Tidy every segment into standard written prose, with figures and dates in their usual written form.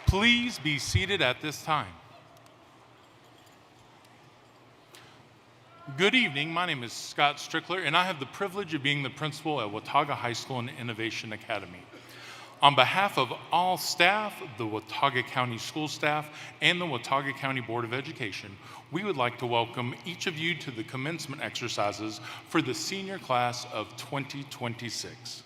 Please be seated at this time. Good evening. My name is Scott Strickler, and I have the privilege of being the principal at Watauga High School and Innovation Academy. On behalf of all staff, the Watauga County School staff, and the Watauga County Board of Education, we would like to welcome each of you to the commencement exercises for the senior class of 2026.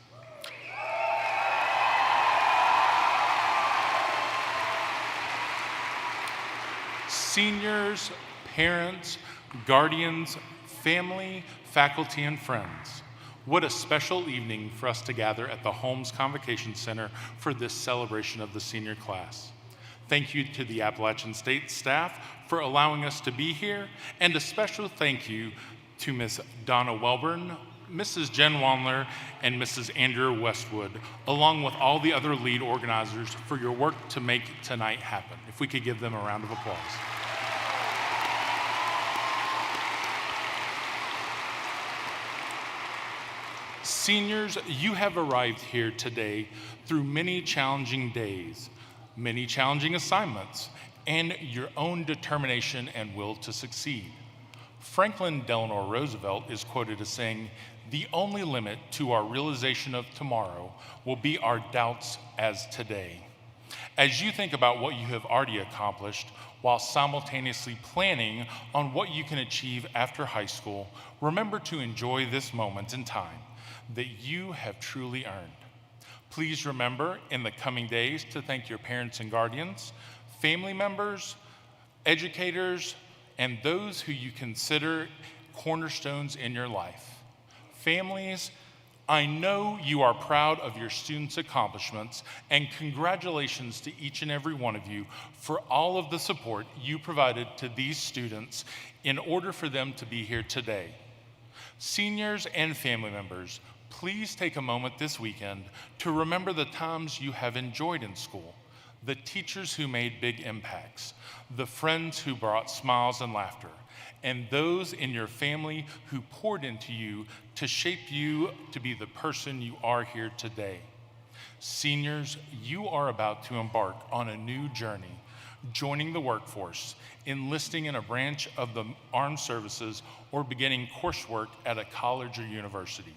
Seniors, parents, guardians, family, faculty, and friends, what a special evening for us to gather at the Holmes Convocation Center for this celebration of the senior class. Thank you to the Appalachian State staff for allowing us to be here, and a special thank you to Ms. Donna Welburn, Mrs. Jen Wandler, and Mrs. Andrea Westwood, along with all the other lead organizers for your work to make tonight happen. If we could give them a round of applause. Seniors, you have arrived here today through many challenging days, many challenging assignments, and your own determination and will to succeed. Franklin Delano Roosevelt is quoted as saying, "The only limit to our realization of tomorrow will be our doubts as today." As you think about what you have already accomplished while simultaneously planning on what you can achieve after high school, remember to enjoy this moment in time that you have truly earned. Please remember in the coming days to thank your parents and guardians, family members, educators, and those who you consider cornerstones in your life. Families, I know you are proud of your students' accomplishments, and congratulations to each and every one of you for all of the support you provided to these students in order for them to be here today. Seniors and family members, please take a moment this weekend to remember the times you have enjoyed in school, the teachers who made big impacts, the friends who brought smiles and laughter, and those in your family who poured into you to shape you to be the person you are here today. Seniors, you are about to embark on a new journey, joining the workforce, enlisting in a branch of the armed services, or beginning coursework at a college or university.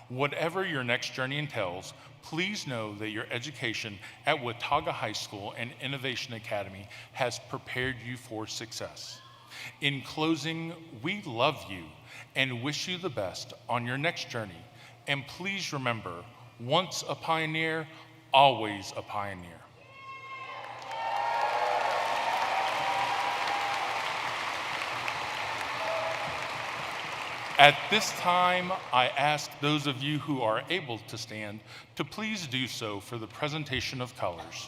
Whatever your next journey entails, please know that your education at Watauga High School and Innovation Academy has prepared you for success. In closing, we love you and wish you the best on your next journey. And please remember, once a pioneer, always a pioneer. At this time, I ask those of you who are able to stand to please do so for the presentation of colors.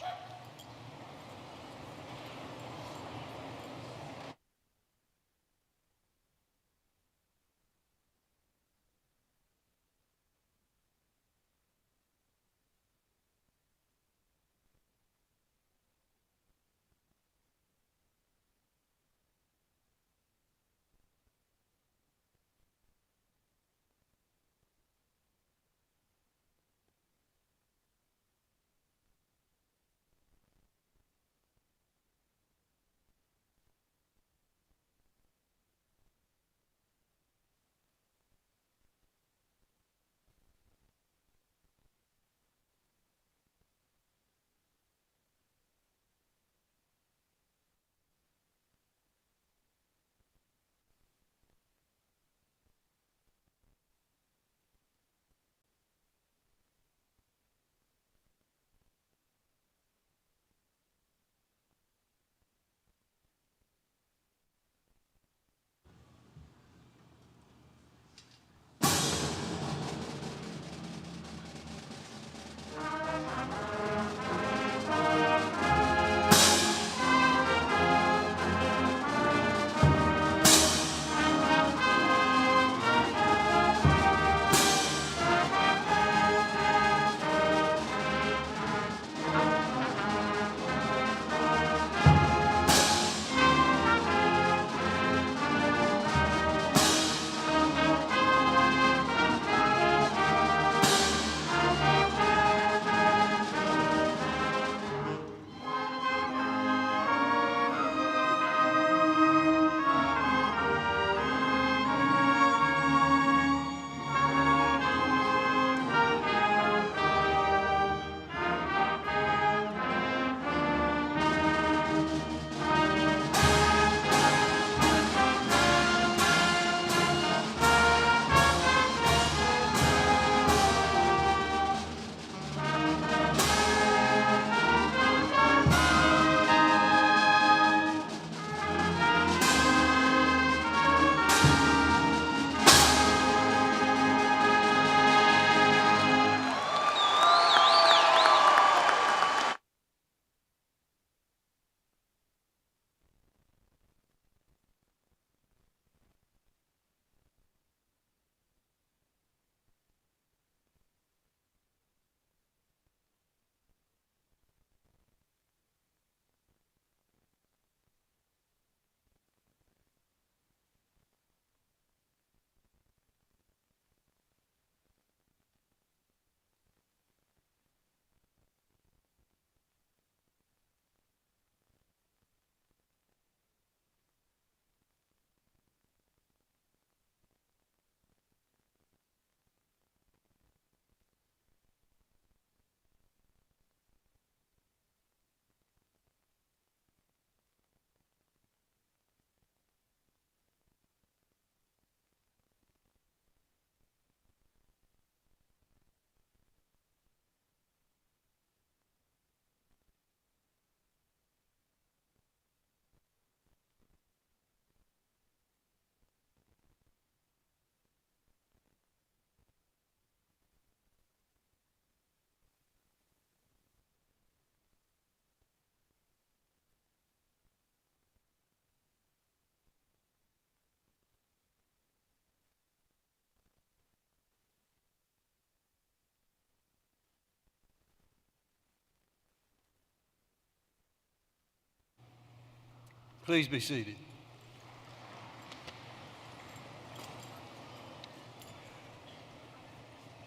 Please be seated.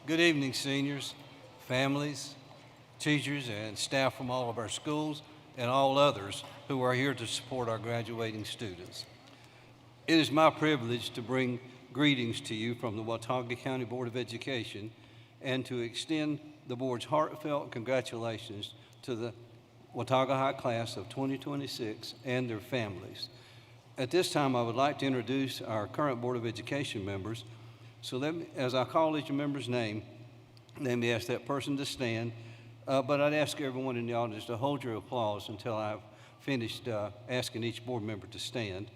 Good evening, seniors, families, teachers, and staff from all of our schools and all others who are here to support our graduating students. It is my privilege to bring greetings to you from the Watauga County Board of Education and to extend the board's heartfelt congratulations to the Watauga High class of 2026 and their families. At this time, I would like to introduce our current Board of Education members. So as I call each member's name, let me ask that person to stand, but I'd ask everyone in the audience to hold your applause until I've finished asking each board member to stand.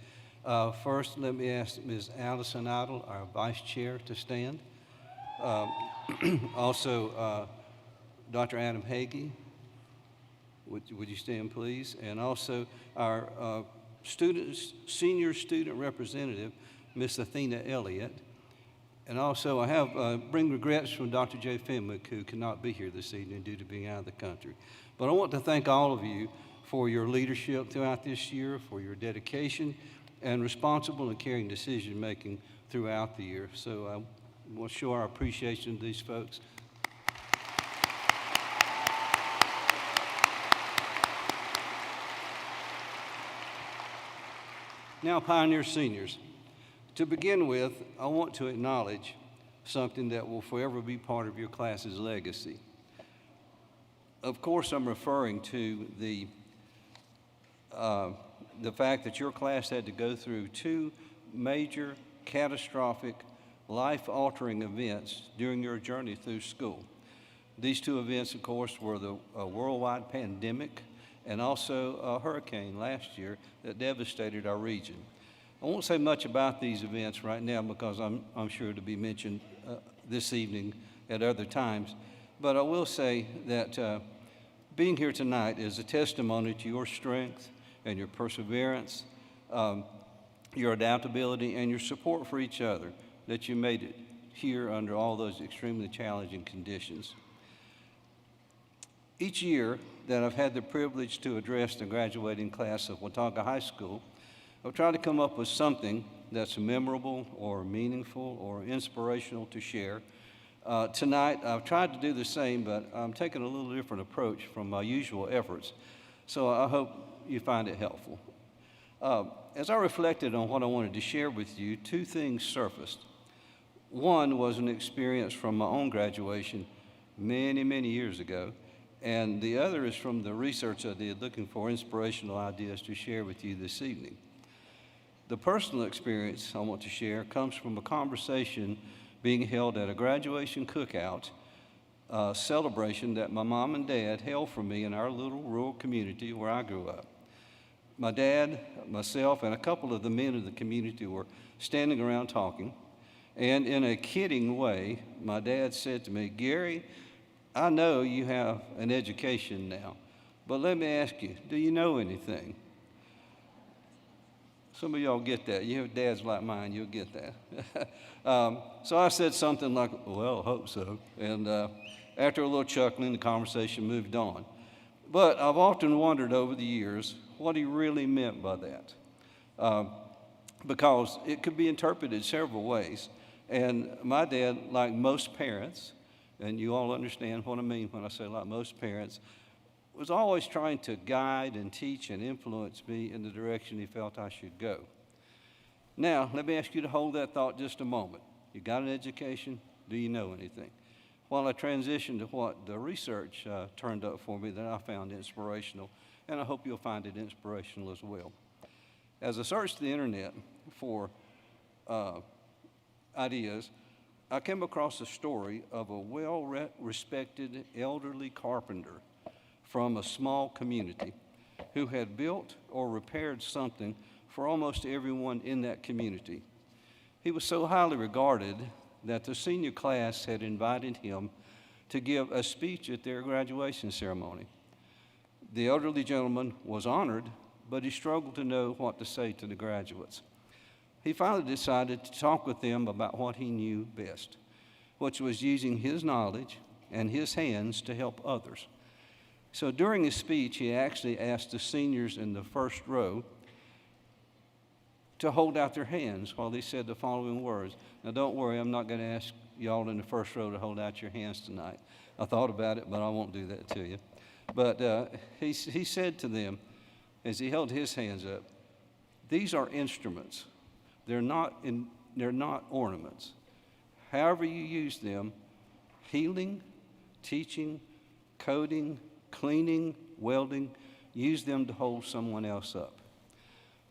First, let me ask Ms. Allison Idle, our Vice Chair, to stand. Also, Dr. Adam Hagee, would you stand, please? And also, our senior student representative, Ms. Athena Elliott. And also, I have bring regrets from Dr. Jay Fenwick, who cannot be here this evening due to being out of the country. But I want to thank all of you for your leadership throughout this year, for your dedication, and responsible and caring decision-making throughout the year. So I want to show our appreciation to these folks. Now, Pioneer Seniors. To begin with, I want to acknowledge something that will forever be part of your class's legacy. Of course, I'm referring to the fact that your class had to go through two major, catastrophic, life-altering events during your journey through school. These two events, of course, were the worldwide pandemic and also a hurricane last year that devastated our region. I won't say much about these events right now because I'm sure to be mentioned this evening at other times, but I will say that being here tonight is a testimony to your strength and your perseverance, your adaptability, and your support for each other, that you made it here under all those extremely challenging conditions. Each year that I've had the privilege to address the graduating class of Watauga High School, I've tried to come up with something that's memorable or meaningful or inspirational to share. Tonight, I've tried to do the same, but I'm taking a little different approach from my usual efforts, so I hope you find it helpful. As I reflected on what I wanted to share with you, two things surfaced. One was an experience from my own graduation many, many years ago, and the other is from the research I did looking for inspirational ideas to share with you this evening. The personal experience I want to share comes from a conversation being held at a graduation cookout celebration that my mom and dad held for me in our little rural community where I grew up. My dad, myself, and a couple of the men of the community were standing around talking, and in a kidding way, my dad said to me, "Gary, I know you have an education now, but let me ask you, do you know anything?" Some of y'all get that. You have dads like mine, you'll get that. So I said something like, "Well, I hope so." And after a little chuckling, the conversation moved on. But I've often wondered over the years what he really meant by that, because it could be interpreted several ways. And my dad, like most parents, and you all understand what I mean when I say like most parents, was always trying to guide and teach and influence me in the direction he felt I should go. Now, let me ask you to hold that thought just a moment. You got an education? Do you know anything? While I transition to what the research turned up for me that I found inspirational, and I hope you'll find it inspirational as well. As I searched the internet for ideas, I came across a story of a well-respected elderly carpenter from a small community who had built or repaired something for almost everyone in that community. He was so highly regarded that the senior class had invited him to give a speech at their graduation ceremony. The elderly gentleman was honored, but he struggled to know what to say to the graduates. He finally decided to talk with them about what he knew best, which was using his knowledge and his hands to help others. So during his speech, he actually asked the seniors in the first row to hold out their hands while they said the following words. Now, don't worry, I'm not going to ask y'all in the first row to hold out your hands tonight. I thought about it, but I won't do that to you. But he said to them, as he held his hands up, these are instruments. They're not ornaments. However you use them, healing, teaching, coding, cleaning, welding, use them to hold someone else up.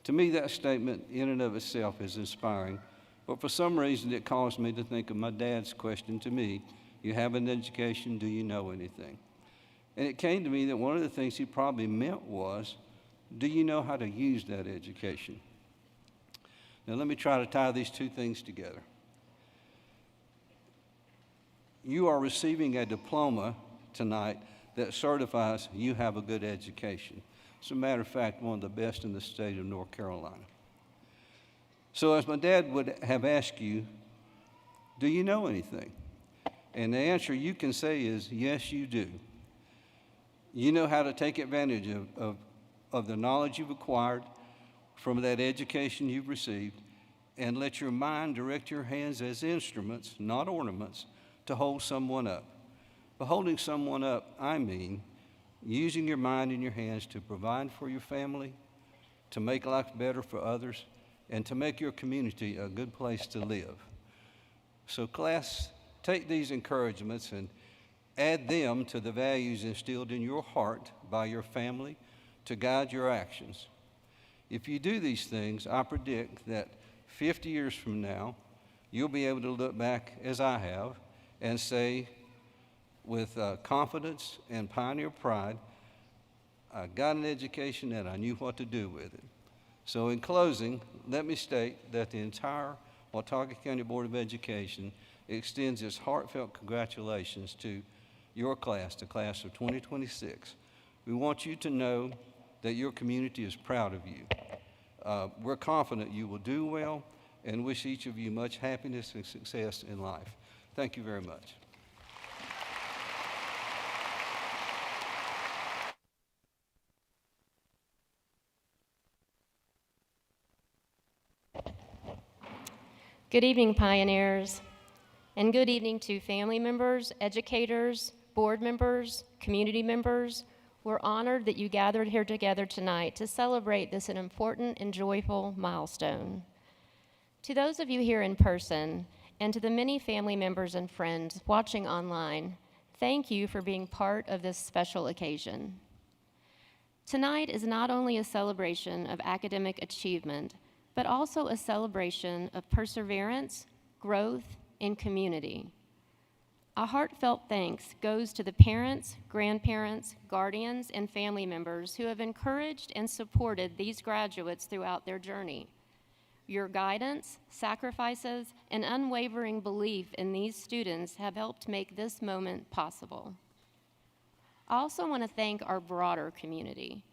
To me, that statement in and of itself is inspiring, but for some reason it caused me to think of my dad's question to me, you have an education, do you know anything? And it came to me that one of the things he probably meant was, do you know how to use that education? Now let me try to tie these two things together. You are receiving a diploma tonight that certifies you have a good education. As a matter of fact, one of the best in the state of North Carolina. So as my dad would have asked you, do you know anything? And the answer you can say is, yes, you do. You know how to take advantage of the knowledge you've acquired from that education you've received, and let your mind direct your hands as instruments, not ornaments, to hold someone up. By holding someone up, I mean using your mind and your hands to provide for your family, to make life better for others, and to make your community a good place to live. So class, take these encouragements and add them to the values instilled in your heart by your family to guide your actions. If you do these things, I predict that 50 years from now, you'll be able to look back, as I have, and say with confidence and pioneer pride, I got an education and I knew what to do with it. So in closing, let me state that the entire Watauga County Board of Education extends its heartfelt congratulations to your class, the class of 2026. We want you to know that your community is proud of you. We're confident you will do well and wish each of you much happiness and success in life. Thank you very much. Good evening, pioneers, and good evening to family members, educators, board members, community members. We're honored that you gathered here together tonight to celebrate this an important and joyful milestone. To those of you here in person, and to the many family members and friends watching online, thank you for being part of this special occasion. Tonight is not only a celebration of academic achievement, but also a celebration of perseverance, growth, and community. A heartfelt thanks goes to the parents, grandparents, guardians, and family members who have encouraged and supported these graduates throughout their journey. Your guidance, sacrifices, and unwavering belief in these students have helped make this moment possible. I also want to thank our broader community,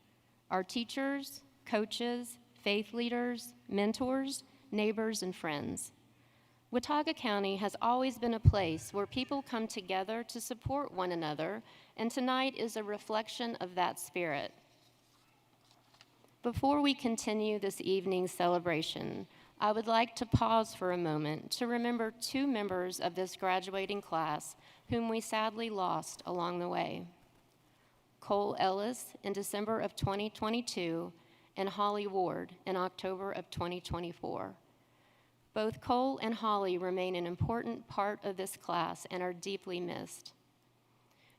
our teachers, coaches, faith leaders, mentors, neighbors, and friends. Watauga County has always been a place where people come together to support one another, and tonight is a reflection of that spirit. Before we continue this evening's celebration, I would like to pause for a moment to remember two members of this graduating class whom we sadly lost along the way. Cole Ellis in December of 2022, and Holly Ward in October of 2024. Both Cole and Holly remain an important part of this class and are deeply missed.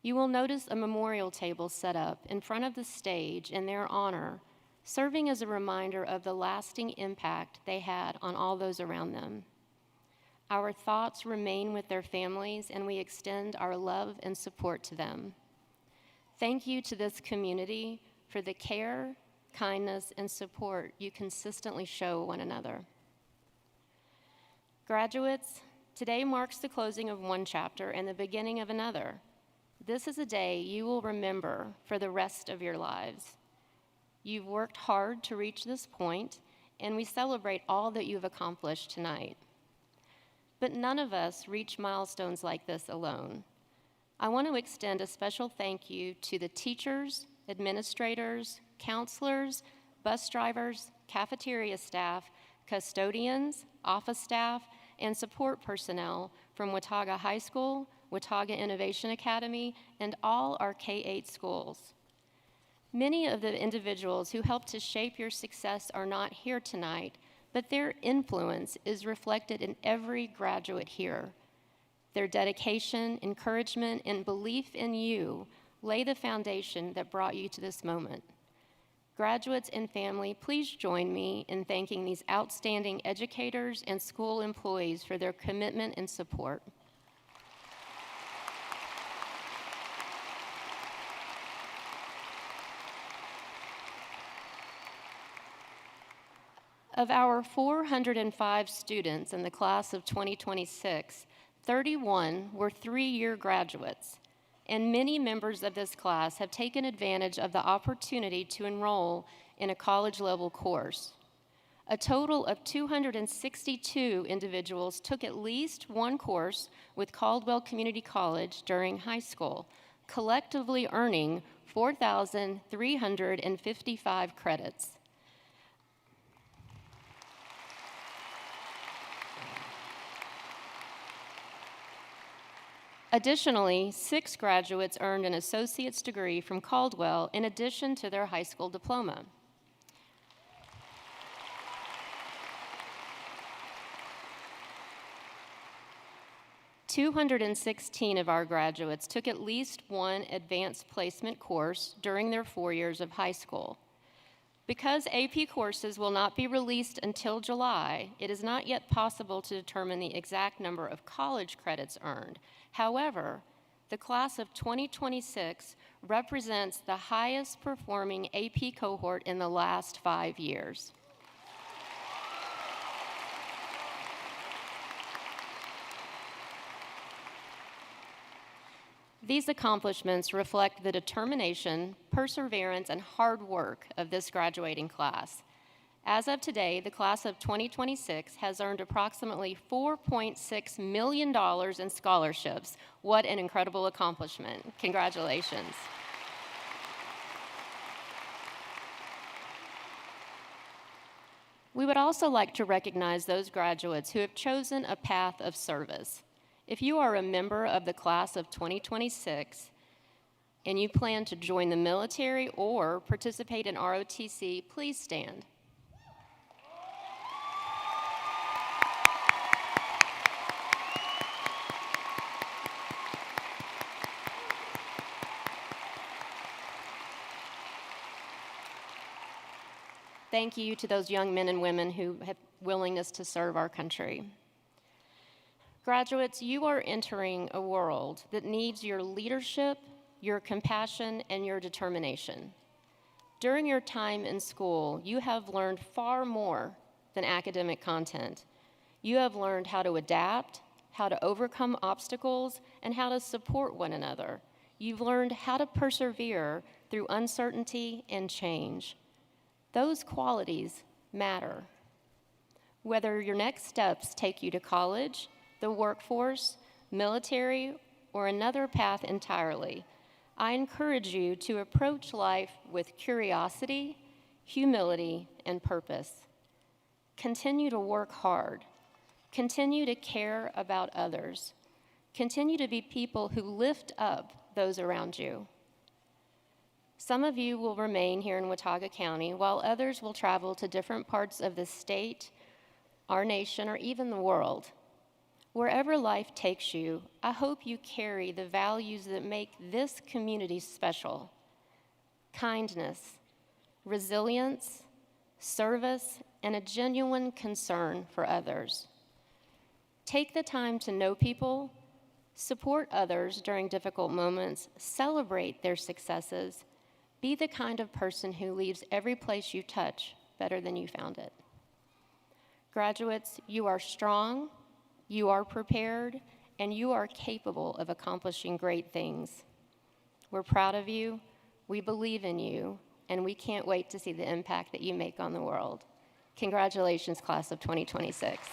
You will notice a memorial table set up in front of the stage in their honor, serving as a reminder of the lasting impact they had on all those around them. Our thoughts remain with their families, and we extend our love and support to them. Thank you to this community for the care, kindness, and support you consistently show one another. Graduates, today marks the closing of one chapter and the beginning of another. This is a day you will remember for the rest of your lives. You've worked hard to reach this point, and we celebrate all that you've accomplished tonight. But none of us reach milestones like this alone. I want to extend a special thank you to the teachers, administrators, counselors, bus drivers, cafeteria staff, custodians, office staff, and support personnel from Watauga High School, Watauga Innovation Academy, and all our K-8 schools. Many of the individuals who helped to shape your success are not here tonight, but their influence is reflected in every graduate here. Their dedication, encouragement, and belief in you lay the foundation that brought you to this moment. Graduates and family, please join me in thanking these outstanding educators and school employees for their commitment and support. Of our 405 students in the class of 2026, 31 were three-year graduates, and many members of this class have taken advantage of the opportunity to enroll in a college-level course. A total of 262 individuals took at least one course with Caldwell Community College during high school, collectively earning 4,355 credits. Additionally, 6 graduates earned an associate's degree from Caldwell in addition to their high school diploma. "216 of our graduates took at least one advanced placement course during their 4 years of high school. Because AP courses will not be released until July, it is not yet possible to determine the exact number of college credits earned. However, the class of 2026 represents the highest performing AP cohort in the last 5 years. These accomplishments reflect the determination, perseverance, and hard work of this graduating class. As of today, the class of 2026 has earned approximately $4.6 million in scholarships. What an incredible accomplishment. Congratulations. We would also like to recognize those graduates who have chosen a path of service. If you are a member of the class of 2026 and you plan to join the military or participate in ROTC, please stand. Thank you to those young men and women who have willingness to serve our country. Graduates, you are entering a world that needs your leadership, your compassion, and your determination. During your time in school, you have learned far more than academic content. You have learned how to adapt, how to overcome obstacles, and how to support one another. You've learned how to persevere through uncertainty and change. Those qualities matter. Whether your next steps take you to college, the workforce, military, or another path entirely, I encourage you to approach life with curiosity, humility, and purpose. Continue to work hard. Continue to care about others. Continue to be people who lift up those around you. Some of you will remain here in Watauga County, while others will travel to different parts of the state, our nation, or even the world. Wherever life takes you, I hope you carry the values that make this community special: kindness, resilience, service, and a genuine concern for others. Take the time to know people, support others during difficult moments, celebrate their successes. Be the kind of person who leaves every place you touch better than you found it. Graduates, you are strong, you are prepared, and you are capable of accomplishing great things. We're proud of you, we believe in you, and we can't wait to see the impact that you make on the world. Congratulations, class of 2026.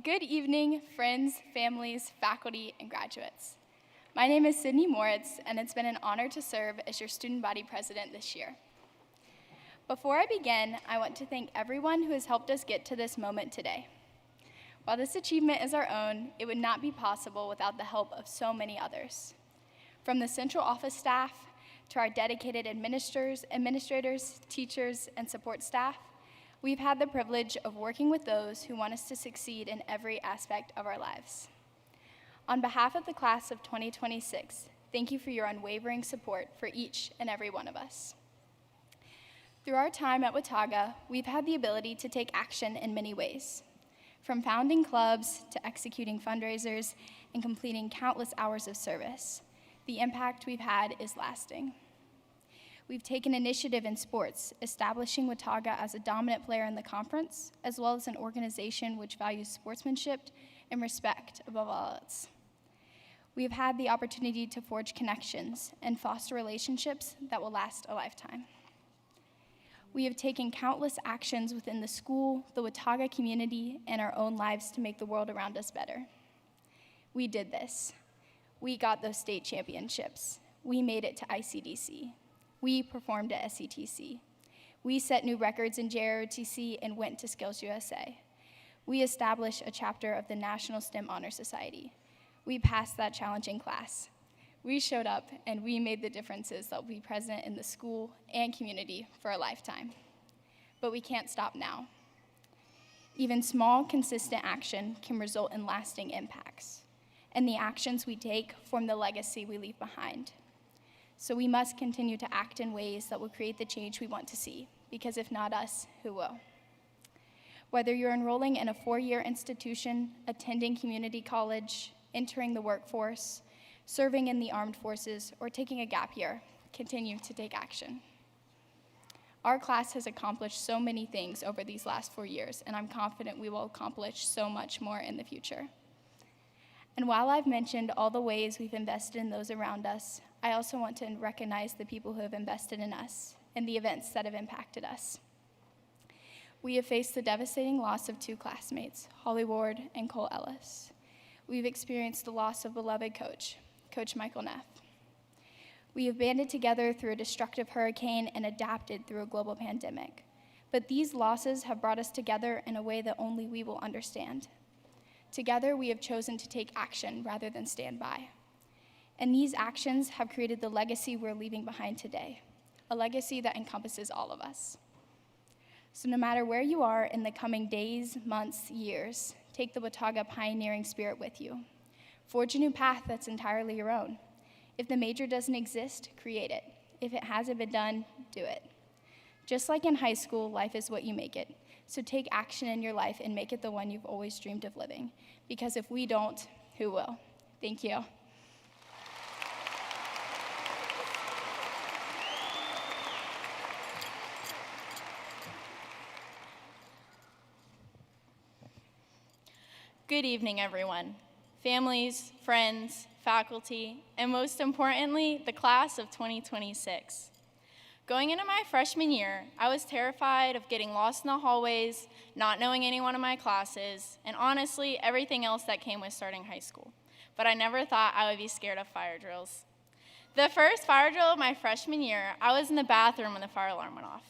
Good evening, friends, families, faculty, and graduates. My name is Sydney Moritz, and it's been an honor to serve as your student body president this year. Before I begin, I want to thank everyone who has helped us get to this moment today. While this achievement is our own, it would not be possible without the help of so many others. From the central office staff to our dedicated administrators, teachers, and support staff, we've had the privilege of working with those who want us to succeed in every aspect of our lives. On behalf of the class of 2026, thank you for your unwavering support for each and every one of us. Through our time at Watauga, we've had the ability to take action in many ways. From founding clubs to executing fundraisers and completing countless hours of service, the impact we've had is lasting. We've taken initiative in sports, establishing Watauga as a dominant player in the conference, as well as an organization which values sportsmanship and respect above all else. We've had the opportunity to forge connections and foster relationships that will last a lifetime. We have taken countless actions within the school, the Watauga community, and our own lives to make the world around us better. We did this. We got those state championships. We made it to ICDC. We performed at SETC. We set new records in JROTC and went to Skills USA. We established a chapter of the National STEM Honor Society. We passed that challenging class. We showed up and we made the differences that will be present in the school and community for a lifetime. But we can't stop now. Even small, consistent action can result in lasting impacts. And the actions we take form the legacy we leave behind. So we must continue to act in ways that will create the change we want to see, because if not us, who will? Whether you're enrolling in a 4-year institution, attending community college, entering the workforce, serving in the armed forces, or taking a gap year, continue to take action. Our class has accomplished so many things over these last 4 years, and I'm confident we will accomplish so much more in the future. And while I've mentioned all the ways we've invested in those around us, I also want to recognize the people who have invested in us and the events that have impacted us. We have faced the devastating loss of 2 classmates, Holly Ward and Cole Ellis. We've experienced the loss of beloved coach, Coach Michael Neff. We have banded together through a destructive hurricane and adapted through a global pandemic. But these losses have brought us together in a way that only we will understand. Together, we have chosen to take action rather than stand by. And these actions have created the legacy we're leaving behind today, a legacy that encompasses all of us. So no matter where you are in the coming days, months, years, take the Watauga pioneering spirit with you. Forge a new path that's entirely your own. If the major doesn't exist, create it. If it hasn't been done, do it. Just like in high school, life is what you make it. So take action in your life and make it the one you've always dreamed of living. Because if we don't, who will? Thank you. Good evening, everyone. Families, friends, faculty, and most importantly, the class of 2026. Going into my freshman year, I was terrified of getting lost in the hallways, not knowing anyone in my classes, and honestly, everything else that came with starting high school. But I never thought I would be scared of fire drills. The first fire drill of my freshman year, I was in the bathroom when the fire alarm went off.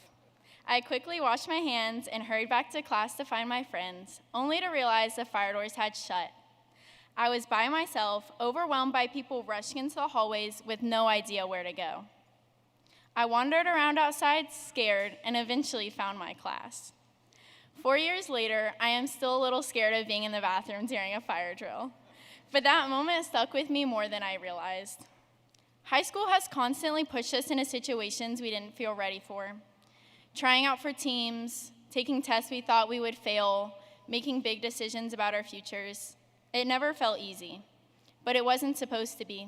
I quickly washed my hands and hurried back to class to find my friends, only to realize the fire doors had shut. I was by myself, overwhelmed by people rushing into the hallways with no idea where to go. I wandered around outside scared and eventually found my class. 4 years later, I am still a little scared of being in the bathroom during a fire drill. But that moment stuck with me more than I realized. High school has constantly pushed us into situations we didn't feel ready for. Trying out for teams, taking tests we thought we would fail, making big decisions about our futures. It never felt easy, but it wasn't supposed to be.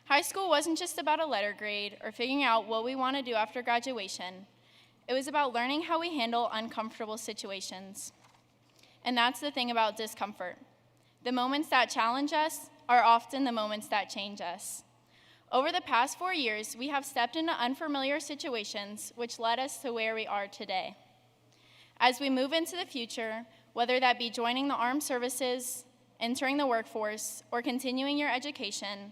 High school wasn't just about a letter grade or figuring out what we want to do after graduation. It was about learning how we handle uncomfortable situations. And that's the thing about discomfort. The moments that challenge us are often the moments that change us. Over the past 4 years, we have stepped into unfamiliar situations, which led us to where we are today. As we move into the future, Whether that be joining the armed services, entering the workforce, or continuing your education,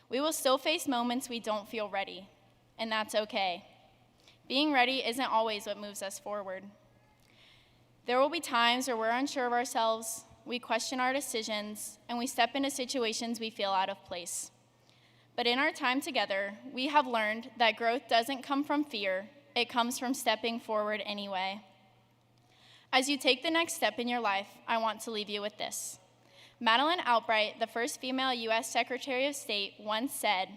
we will still face moments we don't feel ready, and that's okay. Being ready isn't always what moves us forward. There will be times where we're unsure of ourselves, we question our decisions, and we step into situations we feel out of place. But in our time together, we have learned that growth doesn't come from fear, it comes from stepping forward anyway. As you take the next step in your life, I want to leave you with this. Madeleine Albright, the first female U.S. Secretary of State, once said,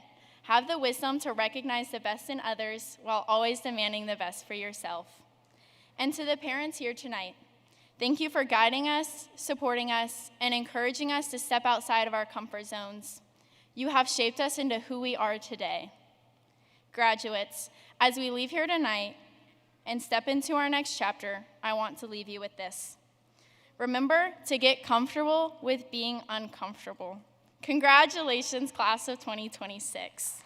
"Have the wisdom to recognize the best in others while always demanding the best for yourself." And to the parents here tonight, thank you for guiding us, supporting us, and encouraging us to step outside of our comfort zones. You have shaped us into who we are today. Graduates, as we leave here tonight and step into our next chapter, I want to leave you with this. Remember to get comfortable with being uncomfortable. Congratulations, class of 2026.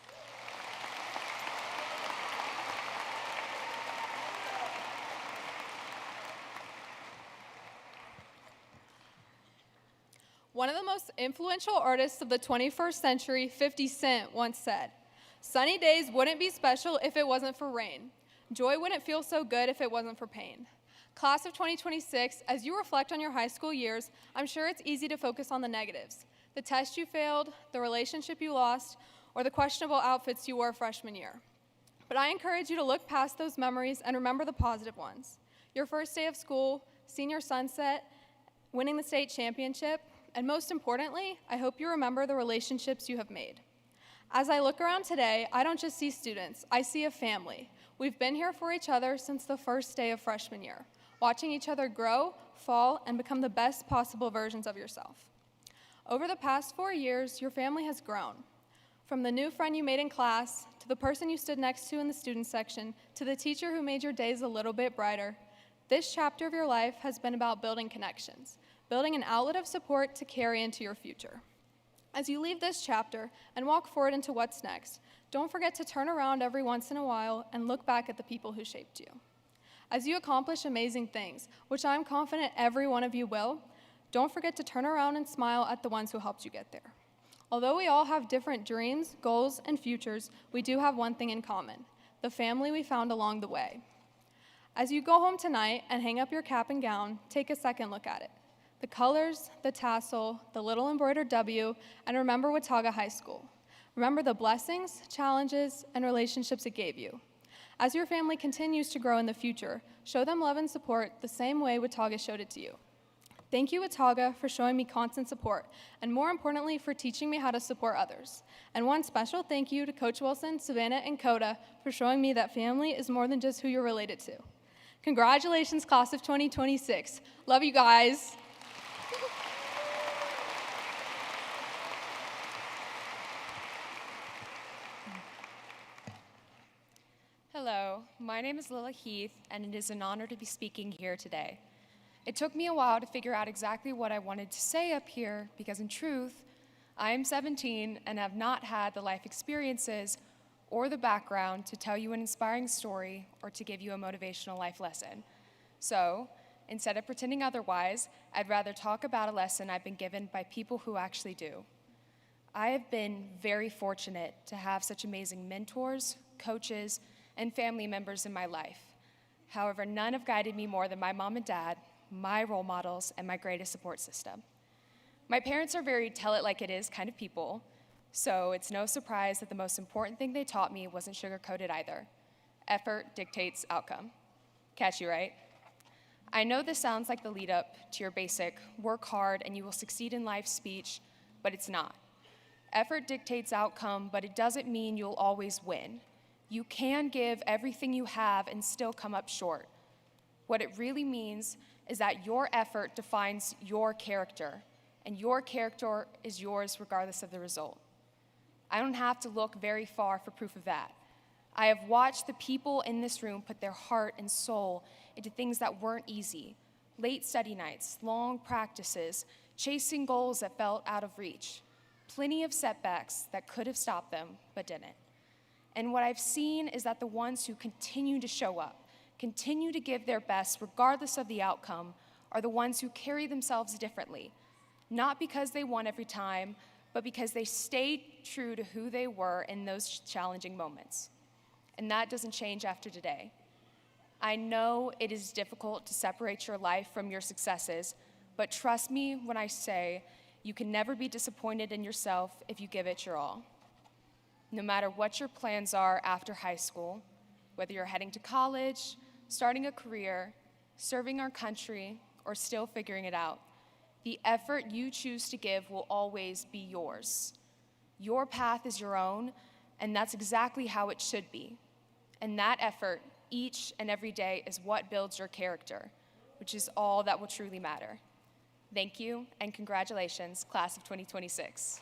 One of the most influential artists of the 21st century, 50 Cent, once said, "Sunny days wouldn't be special if it wasn't for rain. Joy wouldn't feel so good if it wasn't for pain." Class of 2026, as you reflect on your high school years, I'm sure it's easy to focus on the negatives. The test you failed, the relationship you lost, or the questionable outfits you wore freshman year. But I encourage you to look past those memories and remember the positive ones. Your first day of school, senior sunset, winning the state championship, and most importantly, I hope you remember the relationships you have made. As I look around today, I don't just see students, I see a family. We've been here for each other since the first day of freshman year, watching each other grow, fall, and become the best possible versions of yourself. Over the past 4 years, your family has grown. From the new friend you made in class, to the person you stood next to in the student section, to the teacher who made your days a little bit brighter, this chapter of your life has been about building connections, building an outlet of support to carry into your future. As you leave this chapter and walk forward into what's next, don't forget to turn around every once in a while and look back at the people who shaped you. As you accomplish amazing things, which I'm confident every one of you will, don't forget to turn around and smile at the ones who helped you get there. Although we all have different dreams, goals, and futures, we do have one thing in common: the family we found along the way. As you go home tonight and hang up your cap and gown, take a second look at it. The colors, the tassel, the little embroidered W, and remember Watauga High School. Remember the blessings, challenges, and relationships it gave you. As your family continues to grow in the future, show them love and support the same way Watauga showed it to you. Thank you, Watauga, for showing me constant support, and more importantly, for teaching me how to support others. And one special thank you to Coach Wilson, Savannah, and Coda for showing me that family is more than just who you're related to. Congratulations, class of 2026. Love you guys. Hello, my name is Lila Heath, and it is an honor to be speaking here today. It took me a while to figure out exactly what I wanted to say up here because, in truth, I am 17 and have not had the life experiences or the background to tell you an inspiring story or to give you a motivational life lesson. So, instead of pretending otherwise, I'd rather talk about a lesson I've been given by people who actually do. I have been very fortunate to have such amazing mentors, coaches, and family members in my life. However, none have guided me more than my mom and dad, my role models, and my greatest support system. My parents are very tell-it-like-it-is kind of people, so it's no surprise that the most important thing they taught me wasn't sugar-coated either. Effort dictates outcome. Catchy, right? I know this sounds like the lead-up to your basic work hard and you will succeed in life speech, but it's not. Effort dictates outcome, but it doesn't mean you'll always win. You can give everything you have and still come up short. What it really means is that your effort defines your character, and your character is yours regardless of the result. I don't have to look very far for proof of that. I have watched the people in this room put their heart and soul into things that weren't easy. Late study nights, long practices, chasing goals that felt out of reach. Plenty of setbacks that could have stopped them, but didn't. And what I've seen is that the ones who continue to show up, continue to give their best regardless of the outcome, are the ones who carry themselves differently, not because they won every time, but because they stayed true to who they were in those challenging moments. And that doesn't change after today. I know it is difficult to separate your life from your successes, but trust me when I say you can never be disappointed in yourself if you give it your all. No matter what your plans are after high school, whether you're heading to college, starting a career, serving our country, or still figuring it out, the effort you choose to give will always be yours. Your path is your own, and that's exactly how it should be. And that effort, each and every day, is what builds your character, which is all that will truly matter. Thank you, and congratulations, class of 2026.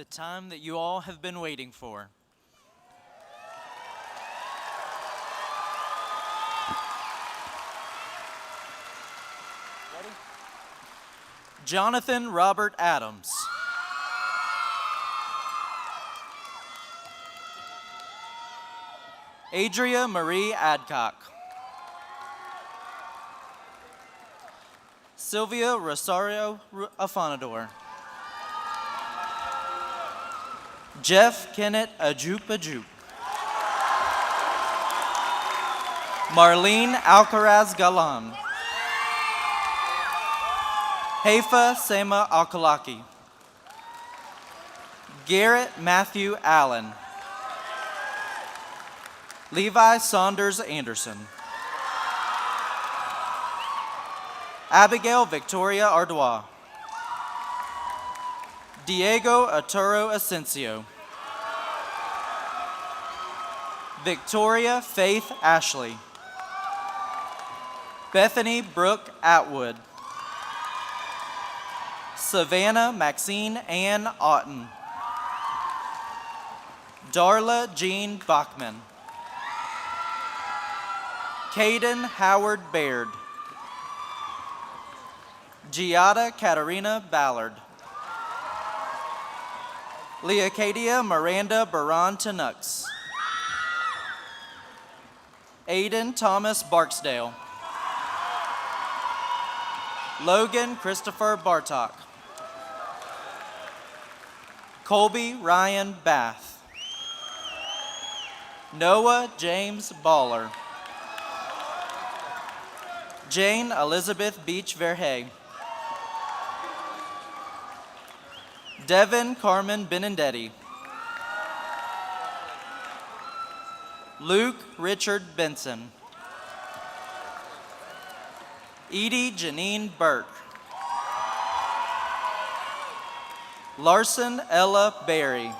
the time that you all have been waiting for. Ready? Jonathan Robert Adams. Adria Marie Adcock. Sylvia Rosario Afanador. Jeff Kennett Ajup Ajup. Marlene Alcaraz Galan. Haifa Sema Alkalaki. Garrett Matthew Allen. Levi Saunders Anderson. Abigail Victoria Ardois. Diego Arturo Asensio. Victoria Faith Ashley. Bethany Brooke Atwood. Savannah Maxine Ann Otten. Darla Jean Bachman. Caden Howard Baird. Giada Katarina Ballard. Leocadia Miranda Baran Tanux. Aiden Thomas Barksdale. Logan Christopher Bartok. Colby Ryan Bath. Noah James Baller. Jane Elizabeth Beach Verhey. Devin Carmen Benindetti. Luke Richard Benson. Edie Janine Burke. Larson Ella Berry.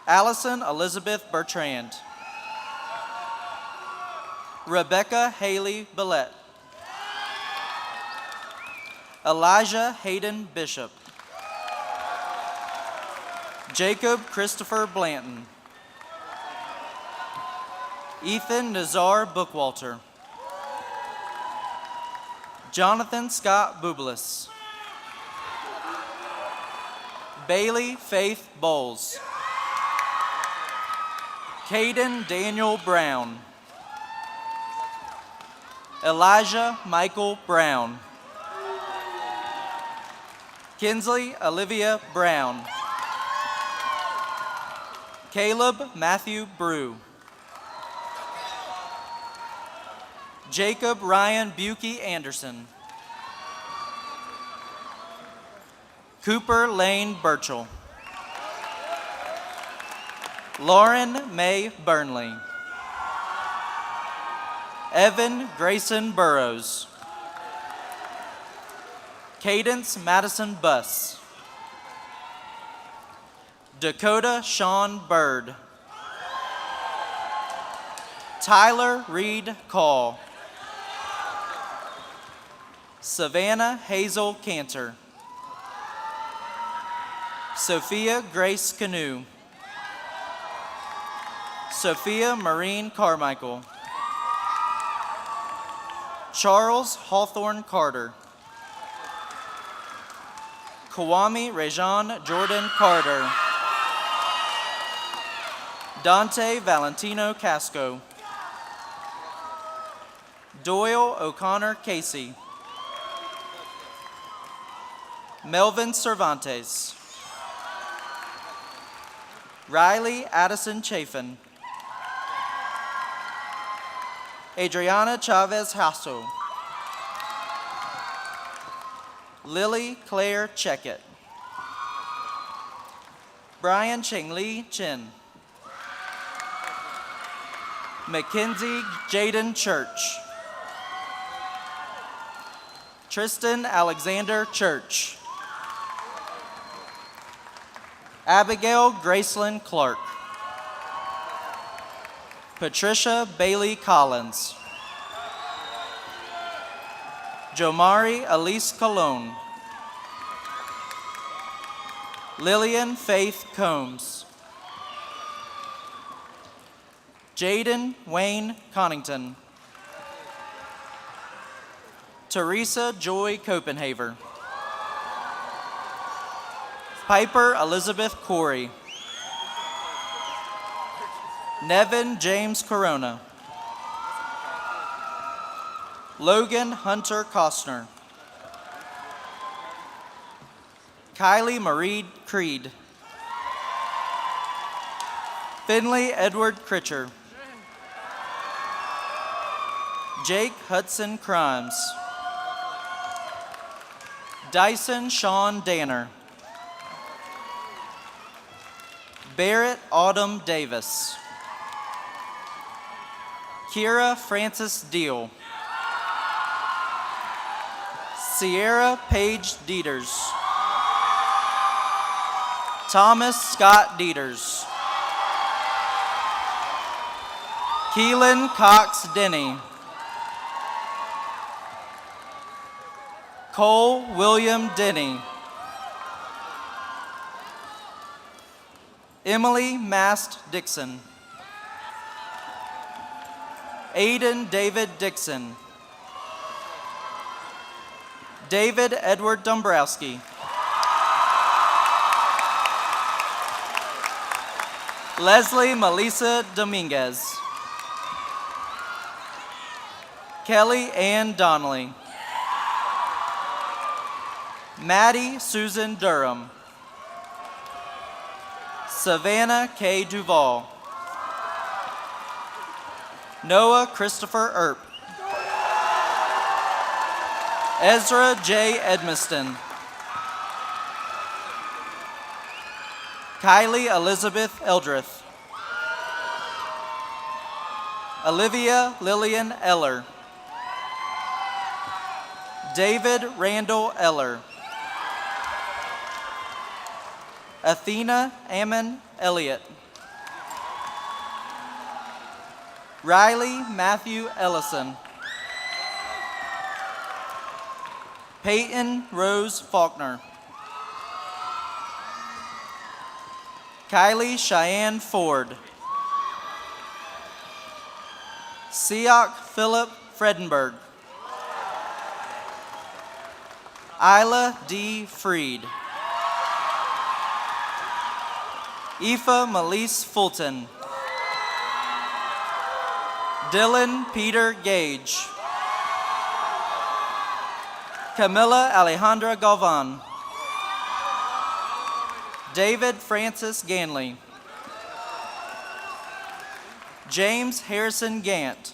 Allison Elizabeth Bertrand. Rebecca Haley Billette. Elijah Hayden Bishop. Jacob Christopher Blanton. Ethan Nazar Bookwalter. Jonathan Scott Bublis. Bailey Faith Bowles. Caden Daniel Brown. Elijah Michael Brown. Kinsley Olivia Brown. Caleb Matthew Brew. Jacob Ryan Buki Anderson. Cooper Lane Burchell. Lauren May Burnley. Evan Grayson Burrows. Cadence Madison Buss. Dakota Sean Bird. Tyler Reed Call. Savannah Hazel Cantor. Sophia Grace Canoe. Sophia Marine Carmichael. Charles Hawthorne Carter. Kawami Rejan Jordan Carter. Dante Valentino Casco. Doyle O'Connor Casey. Melvin Cervantes. Riley Addison Chafin. Adriana Chavez Hasso. Lily Claire Checkett. Brian Cheng-Li Chin. Mackenzie Jaden Church. Tristan Alexander Church. Abigail Graceland Clark. Patricia Bailey Collins. Jomari Elise Colon. Lillian Faith Combs. Jaden Wayne Connington. Teresa Joy Copenhaver. Piper Elizabeth Corey. Nevin James Corona. Logan Hunter Costner. Kylie Marie Creed. Finley Edward Critcher. Jake Hudson Crimes. Dyson Sean Danner. Barrett Autumn Davis. Kira Francis Deal. Sierra Paige Dieters. Thomas Scott Dieters. Keelan Cox Denny. Cole William Denny. Emily Mast Dixon. Aiden David Dixon. David Edward Dombrowski. Leslie Melissa Dominguez. Kelly Ann Donnelly. Maddie Susan Durham. Savannah K. Duval. Noah Christopher Earp. Ezra J. Edmiston. Kylie Elizabeth Eldrith. Olivia Lillian Eller. David Randall Eller. Athena Ammon Elliott. Riley Matthew Ellison. Peyton Rose Faulkner. Kylie Cheyenne Ford. Siak Philip Fredenberg. Isla D. Freed. Aoife Melise Fulton. Dylan Peter Gage. Camilla Alejandra Galvan. David Francis Ganley. James Harrison Gant.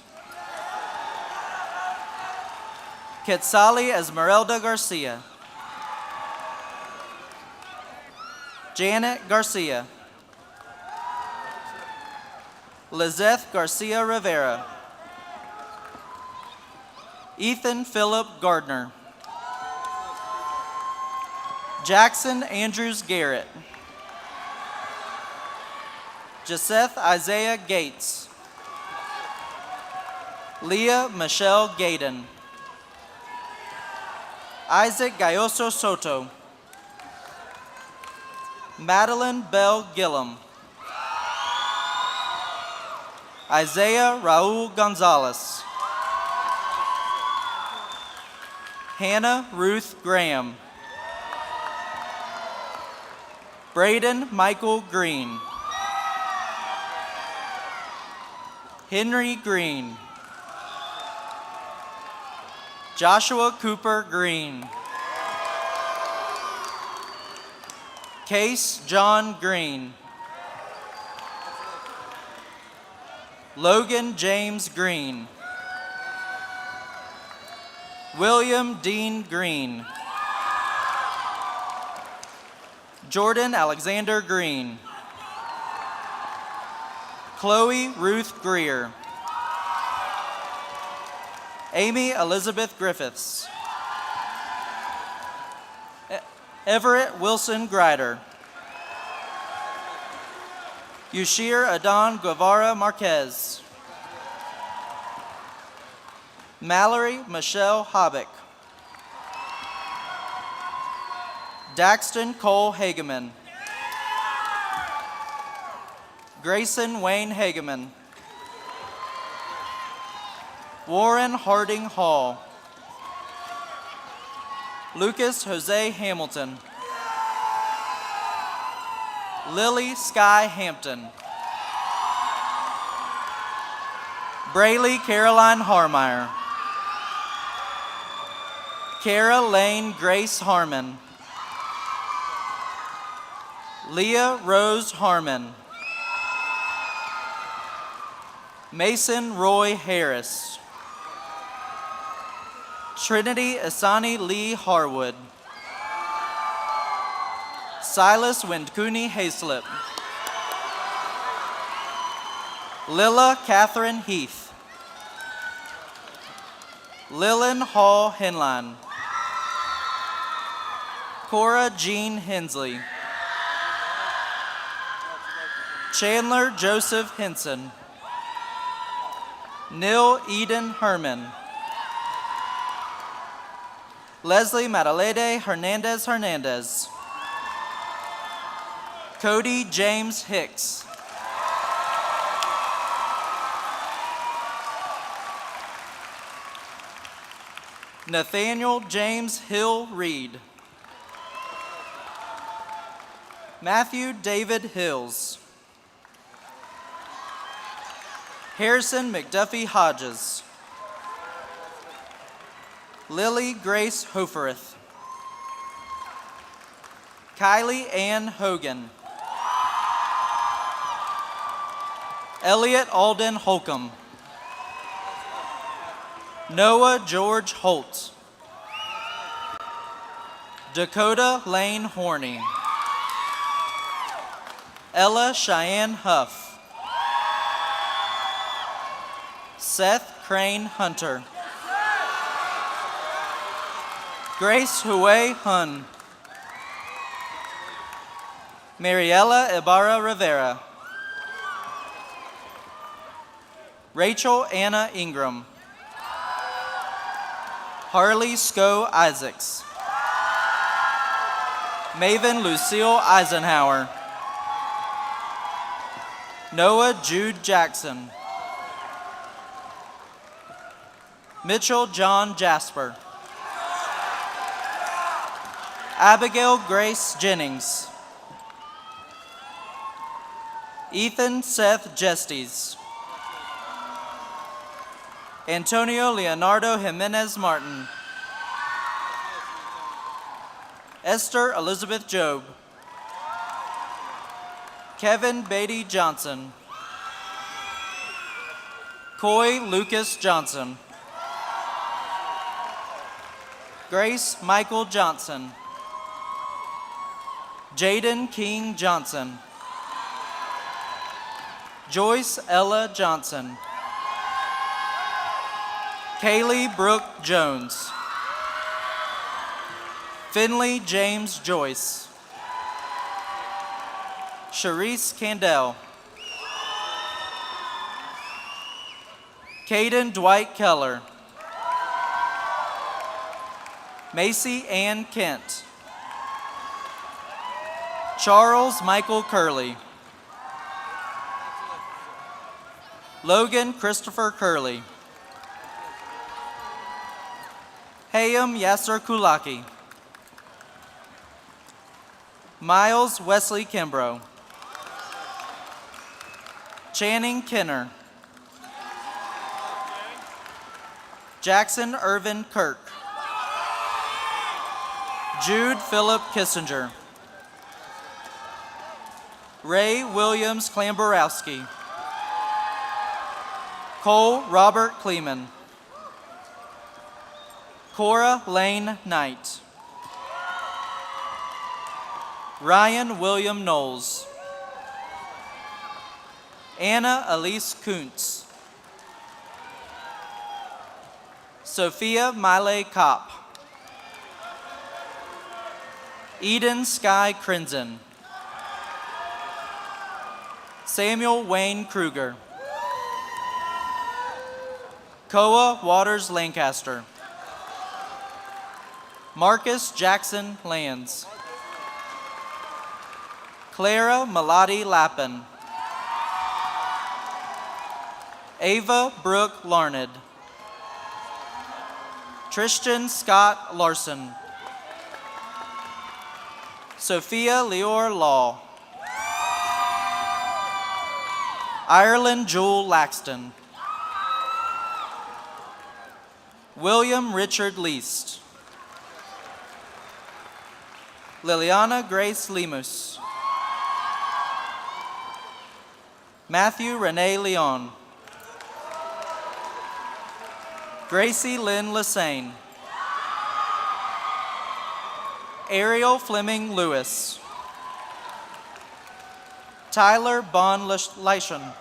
Quetzali Esmeralda Garcia. Janet Garcia. Lizeth Garcia Rivera. Ethan Philip Gardner. Jackson Andrews Garrett. Joseph Isaiah Gates. Leah Michelle Gaydon. Isaac Gayoso Soto. Madeline Bell Gillum. Isaiah Raul Gonzalez. Hannah Ruth Graham. Braden Michael Green. Henry Green. Joshua Cooper Green. Case John Green. Logan James Green. William Dean Green. Jordan Alexander Green. Chloe Ruth Greer. Amy Elizabeth Griffiths. Everett Wilson Grider. Yushir Adon Guevara Marquez. Mallory Michelle Hobbick. Daxton Cole Hageman. Grayson Wayne Hageman. Warren Harding Hall. Lucas Jose Hamilton. Lily Sky Hampton. Braylee Caroline Harmeyer. Kara Lane Grace Harmon. Leah Rose Harmon. Mason Roy Harris. Trinity Asani Lee Harwood. Silas Windcooney Hayslip. Lilla Catherine Heath. Lillian Hall Henline. Cora Jean Hensley. Chandler Joseph Henson. Neil Eden Herman. Leslie Madalede Hernandez Hernandez. Cody James Hicks. Nathaniel James Hill Reed. Matthew David Hills. Harrison McDuffie Hodges. Lily Grace Hofereth. Kylie Ann Hogan. Elliot Alden Holcomb. Noah George Holt. Dakota Lane Horney. Ella Cheyenne Huff. Seth Crane Hunter. Grace Huey Hun. Mariela Ibarra Rivera. Rachel Anna Ingram. Harley Sco Isaacs. Maven Lucille Eisenhower. Noah Jude Jackson. Mitchell John Jasper. Abigail Grace Jennings. Ethan Seth Gestes. Antonio Leonardo Jimenez Martin. Esther Elizabeth Job. Kevin Beatty Johnson. Coy Lucas Johnson. Grace Michael Johnson. Jaden King Johnson. Joyce Ella Johnson. Kaylee Brooke Jones. Finley James Joyce. Sharice Candell. Caden Dwight Keller. Macy Ann Kent. Charles Michael Curley. Logan Christopher Curley. Hayam Yasser Kulaki. Miles Wesley Kimbrough. Channing Kenner. Jackson Irvin Kirk. Jude Philip Kissinger. Ray Williams Klamborowski. Cole Robert Kleeman. Cora Lane Knight. Ryan William Knowles. Anna Elise Kuntz. Sophia Miley Kopp. Eden Sky Crenson. Samuel Wayne Kruger. Koa Waters Lancaster. Marcus Jackson Lands. Clara Melody Lappin. Ava Brooke Larned. Tristan Scott Larson. Sophia Leor Law. Ireland Jewel Laxton. William Richard Least. Liliana Grace Lemus. Matthew Renee Leon. Gracie Lynn Lassane. Ariel Fleming Lewis. Tyler Bon Leishon.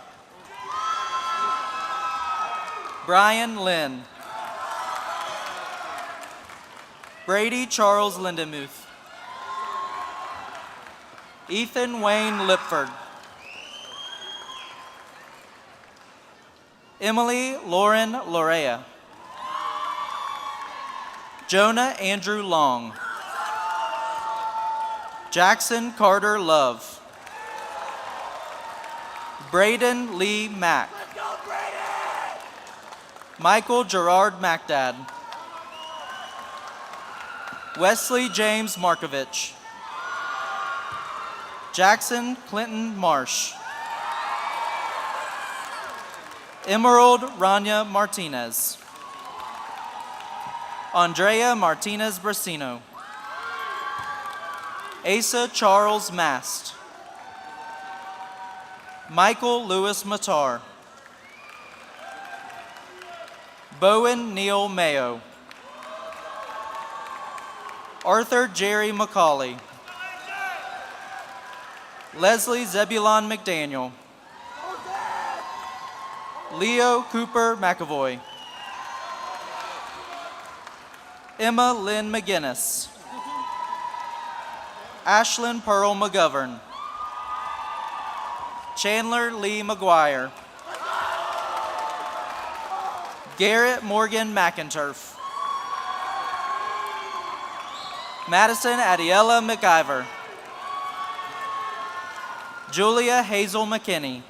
Brian Lynn. Brady Charles Lindemuth. Ethan Wayne Lipford. Emily Lauren Lorea. Jonah Andrew Long. Jackson Carter Love. Braden Lee Mack. Michael Gerard MacDad. Wesley James Markovich. Jackson Clinton Marsh. Emerald Rania Martinez. Andrea Martinez Brasino. Asa Charles Mast. Michael Lewis Matar. Bowen Neal Mayo. Arthur Jerry McCauley. Leslie Zebulon McDaniel. Leo Cooper McAvoy. Emma Lynn McGinnis. Ashlyn Pearl McGovern. Chandler Lee McGuire. Garrett Morgan McInturf. Madison Adiella McIver. Julia Hazel McKinney.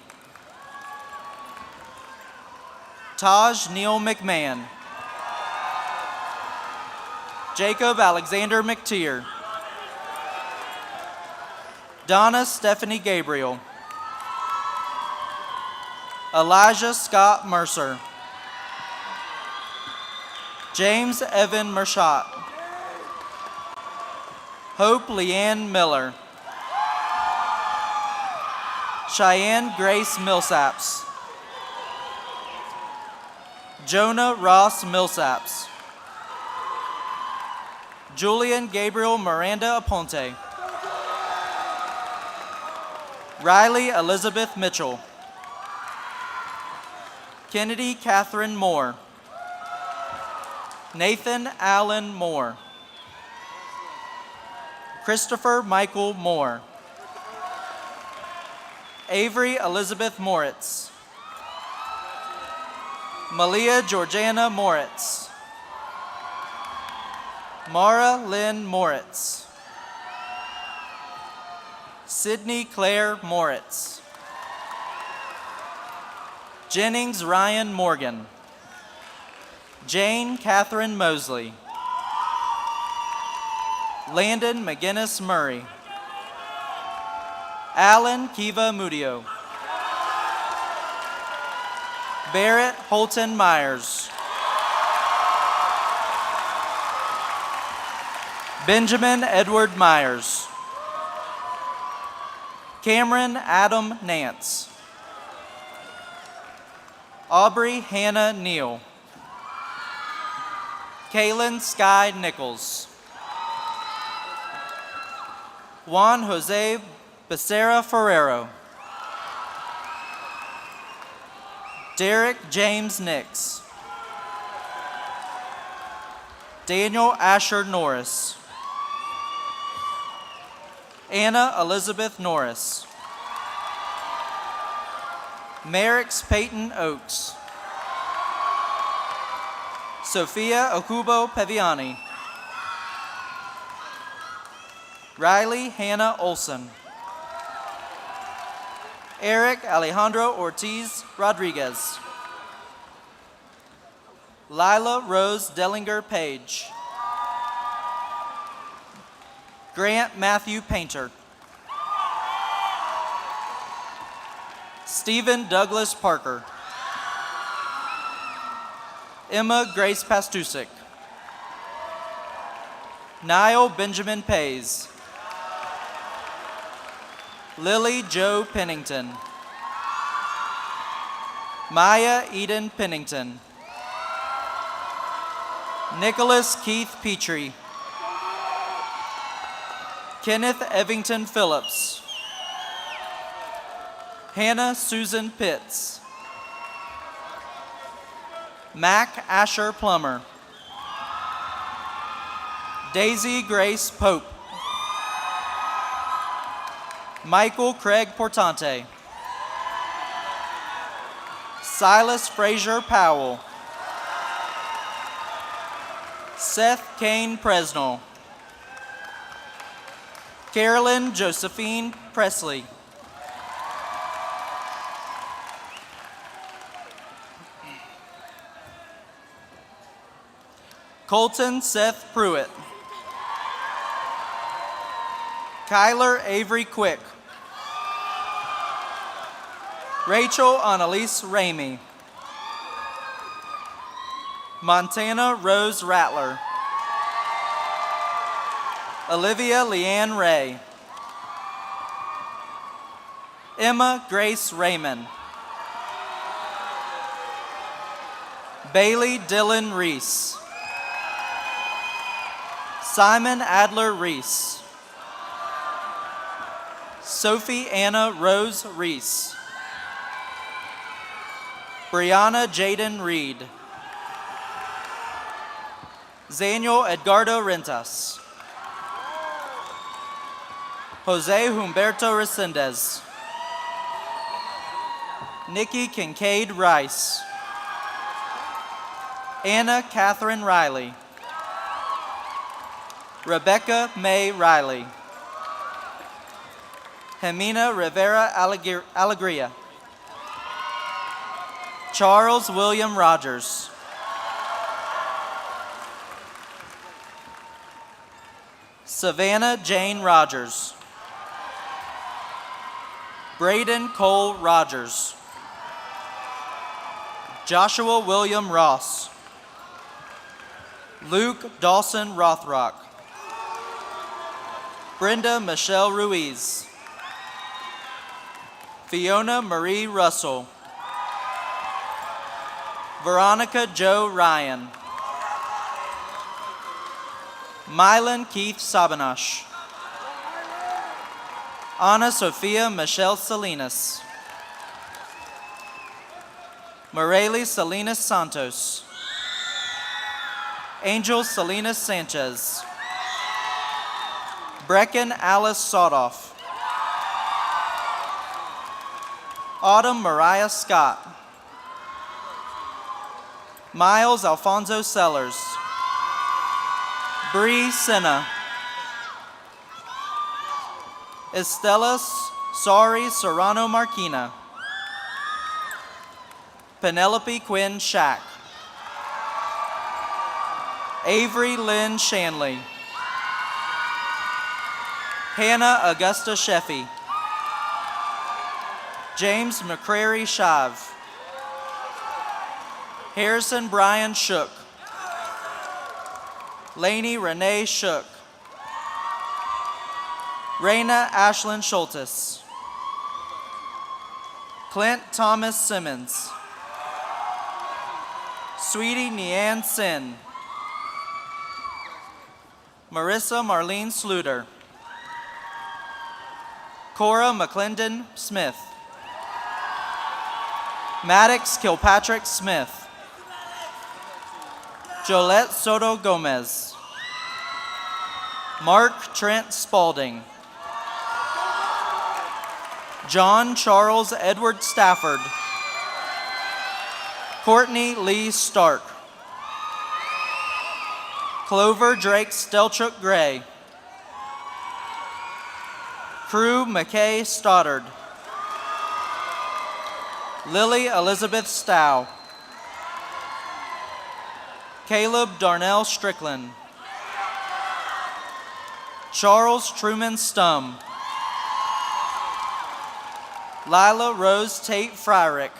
Taj Neal McMahon. Jacob Alexander McTeer. Donna Stephanie Gabriel. Elijah Scott Mercer. James Evan Mershot. Hope Leanne Miller. Cheyenne Grace Millsaps. Jonah Ross Millsaps. Julian Gabriel Miranda Aponte. Riley Elizabeth Mitchell. Kennedy Catherine Moore. Nathan Allen Moore. Christopher Michael Moore. Avery Elizabeth Moritz. Malia Georgiana Moritz. Mara Lynn Moritz. Sydney Claire Moritz. Jennings Ryan Morgan. Jane Catherine Mosley. Landon McGinnis Murray. Alan Kiva Mudio. Barrett Holton Myers. Benjamin Edward Myers. Cameron Adam Nance. Aubrey Hannah Neal. Kaylin Sky Nichols. Juan Jose Becerra Ferrero. Derek James Nix. Daniel Asher Norris. Anna Elizabeth Norris. Merrick's Peyton Oaks. Sophia Okubo Peviani. Riley Hannah Olson. Eric Alejandro Ortiz Rodriguez. Lila Rose Dellinger Page. Grant Matthew Painter. Stephen Douglas Parker. Emma Grace Pastusik. Niall Benjamin Pays. Lily Jo Pennington. Maya Eden Pennington. Nicholas Keith Petrie. Kenneth Evington Phillips. Hannah Susan Pitts. Mac Asher Plummer. Daisy Grace Pope. Michael Craig Portante. Silas Frazier Powell. Seth Kane Presnell. Carolyn Josephine Presley. Colton Seth Pruitt. Kyler Avery Quick. Rachel Annalise Ramey. Montana Rose Rattler. Olivia Leanne Ray. Emma Grace Raymond. Bailey Dylan Reese. Simon Adler Reese. Sophie Anna Rose Reese. Brianna Jaden Reed. Zaniel Edgardo Rentas. Jose Humberto Resendez. Nikki Kincaid Rice. Anna Catherine Riley. Rebecca May Riley. Jimena Rivera Alegria. Charles William Rogers. Savannah Jane Rogers. Braden Cole Rogers. Joshua William Ross. Luke Dawson Rothrock. Brenda Michelle Ruiz. Fiona Marie Russell. Veronica Joe Ryan. Mylan Keith Sabanash. Ana Sofia Michelle Salinas. Morelli Salinas Santos. Angel Salinas Sanchez. Brecken Alice Saudoff. Autumn Mariah Scott. Miles Alfonso Sellers. Bree Senna. Estella Sari Serrano Marquina. Penelope Quinn Shack. Avery Lynn Shanley. Hannah Augusta Sheffy. James McCrary Shav. Harrison Brian Shook. Lainey Renee Shook. Raina Ashlyn Schultes. Clint Thomas Simmons. Sweetie Neanne Sin. Marissa Marlene Sluter. Cora McClendon Smith. Maddox Kilpatrick Smith. Jolette Soto Gomez. Mark Trent Spalding. John Charles Edward Stafford. Courtney Lee Stark. Clover Drake Stelchuk Gray. Crew McKay Stoddard. Lily Elizabeth Stow. Caleb Darnell Strickland. Charles Truman Stum. Lila Rose Tate Fryrick.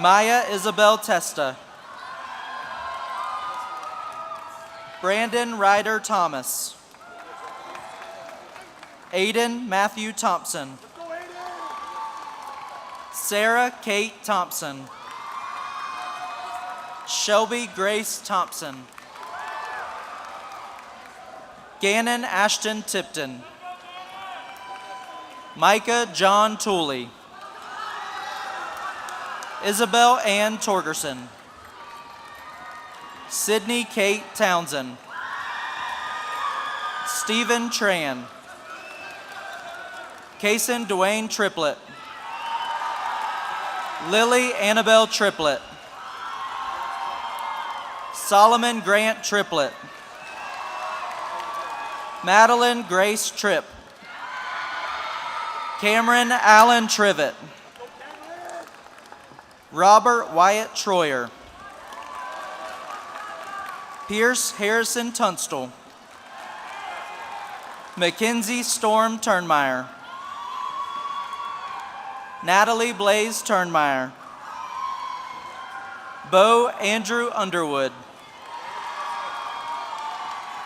Maya Isabel Testa. Brandon Ryder Thomas. Aiden Matthew Thompson. Sarah Kate Thompson. Shelby Grace Thompson. Gannon Ashton Tipton. Micah John Tooley. Isabel Ann Torgerson. Sydney Kate Townsend. Stephen Tran. Kason Dwayne Triplett. Lily Annabelle Triplett. Solomon Grant Triplett. Madeline Grace Tripp. Cameron Allen Trivet. Robert Wyatt Troyer. Pierce Harrison Tunstall. Mackenzie Storm Turnmeyer. Natalie Blaze Turnmeyer. Bo Andrew Underwood.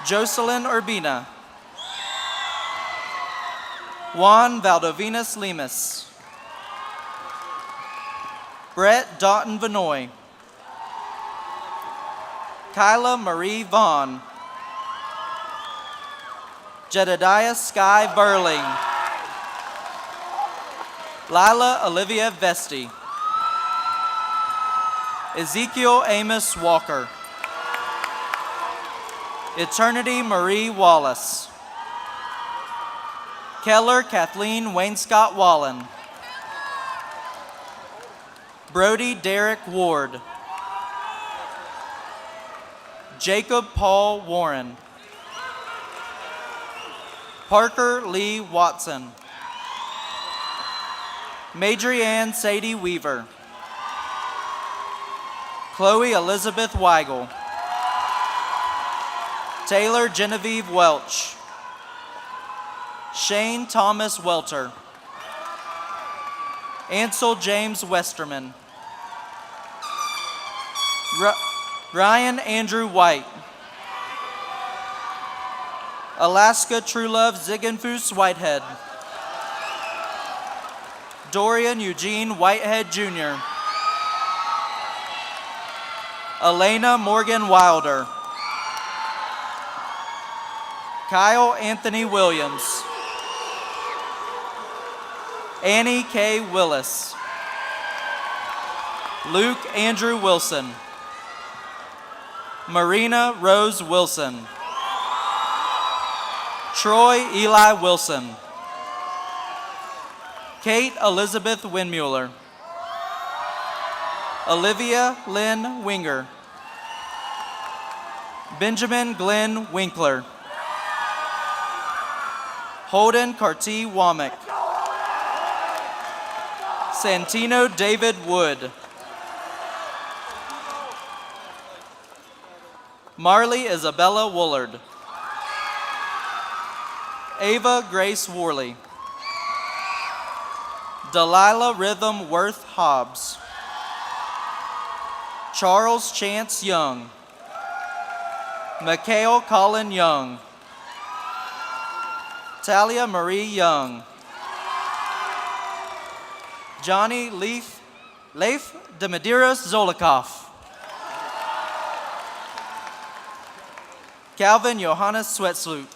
Jocelyn Urbina. Juan Valdovinas Lemus. Brett Doughton Vanoy. Kyla Marie Vaughn. Jedediah Sky Burling. Lila Olivia Vesti. Ezekiel Amos Walker. Eternity Marie Wallace. Keller Kathleen Wainscott Wallen. Brody Derek Ward. Jacob Paul Warren. Parker Lee Watson. Madrianne Sadie Weaver. Chloe Elizabeth Weigel. Taylor Genevieve Welch. Shane Thomas Welter. Ansel James Westerman. Ryan Andrew White. Alaska Truelove Ziegenfuss Whitehead. Dorian Eugene Whitehead Jr. Elena Morgan Wilder. Kyle Anthony Williams. Annie K. Willis. Luke Andrew Wilson. Marina Rose Wilson. Troy Eli Wilson. Kate Elizabeth Winmuller. Olivia Lynn Winger. Benjamin Glenn Winkler. Holden Carty Womack. Santino David Wood. Marley Isabella Woolard. Ava Grace Worley. Delilah Rhythm Worth Hobbs. Charles Chance Young. Mikhail Colin Young. Talia Marie Young. Johnny Leif de Medeiros Zolikoff. Calvin Johannes Sweatsloot.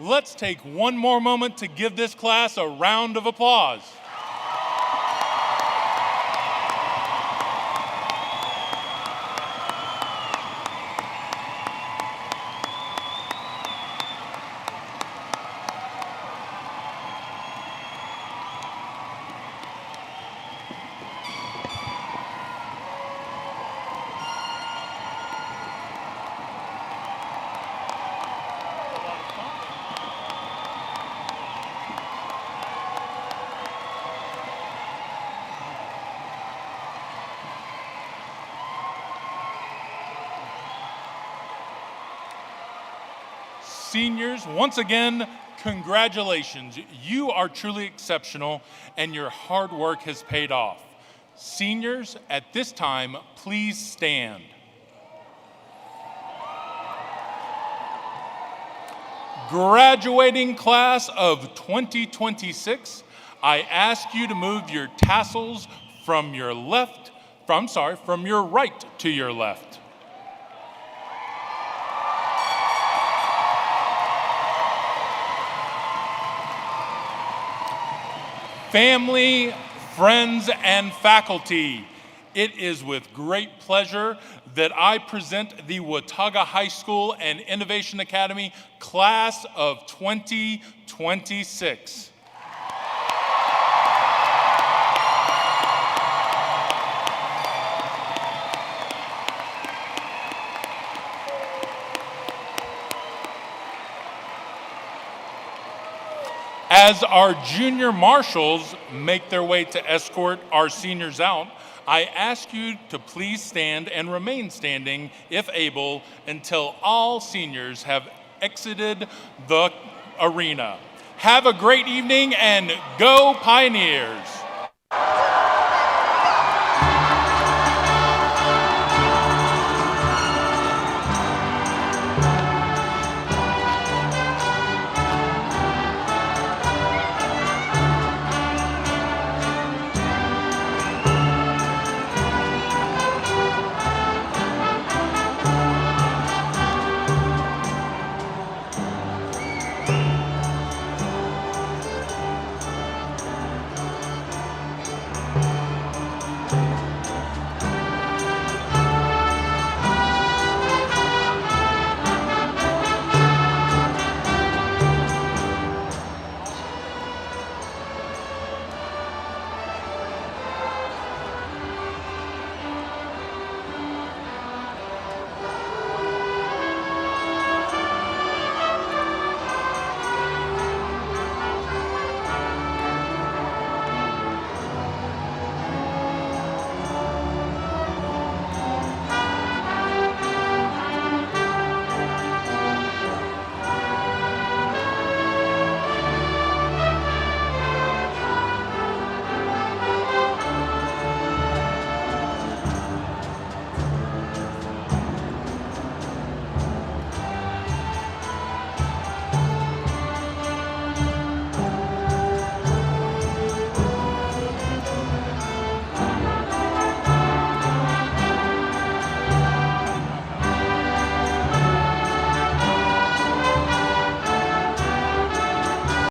Let's take one more moment to give this class a round of applause. Seniors, once again, congratulations. You are truly exceptional and your hard work has paid off. Seniors, at this time, please stand. Graduating class of 2026, I ask you to move your tassels from your right to your left. Family, friends, and faculty, it is with great pleasure that I present the Watauga High School and Innovation Academy Class of 2026. As our junior marshals make their way to escort our seniors out, I ask you to please stand and remain standing, if able, until all seniors have exited the arena. Have a great evening and go Pioneers!